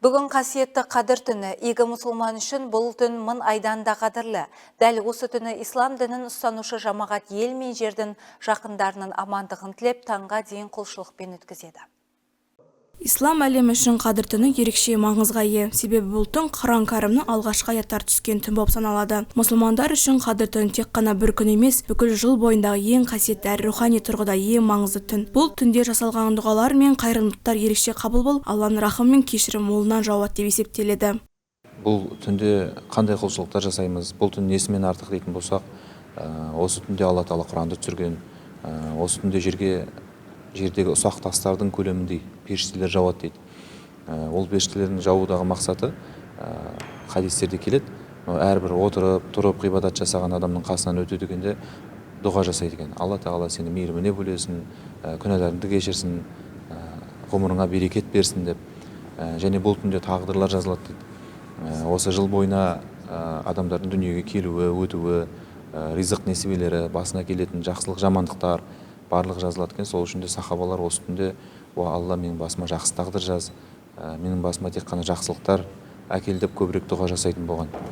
Бүгін қасиетті қадір түні, игі мұсылман үшін бұл түн мың айдан да қадірлі. Дәл осы түні ислам дінін ұстанушы жамағат ел мен жердің жақындарының амандығын тілеп, таңға дейін құлшылықпен өткізеді. Ислам әлемі үшін қадір түні ерекше маңызға ие. Себебі бұл түн Құран кәрімнің алғашқы аяттары түскен түн болып саналады. Мұсылмандар үшін қадір түні тек қана бір күн емес, бүкіл жыл бойындағы ең қасиетті әрі рухани тұрғыда ең маңызды түн. Бұл түнде жасалған дұғалар мен қайырымдылықтар ерекше қабыл болып, Алланың рахымы мен кешірімі молынан жауады деп есептеледі. Бұл түнде қандай құлшылықтар жасаймыз? Бұл түн несімен артық дейтін болсақ, осы түнде Алла Тағала Құранды түсірген, осы түнде жердегі ұсақ тастардың көлеміндей періштелер жауады дейді. Ол періштелердің жауыдағы мақсаты хадистерде келеді. Әрбір отырып, тұрып, ғибадат жасаған адамның қасынан өте дегенде дұға жасайды екен. Алла Тағала сені мейіріміне бөлесін, күнәларыңды кешірсін, ғұмырыңа берекет берсін деп. Және бұл түнде тағдырлар жазылады дейді. Осы жыл бойына адамдардың дүниеге келуі, өтуі, ризық несібелері, басына келетін жақсылық, жамандықтар барлық жазылады екен. Сол үшін де сахабалар осы түнде Алла менің басыма жақсы тағдыр жаз, менің басыма тек қана жақсылықтар әкел деп көбірек дұға жасайтын болған.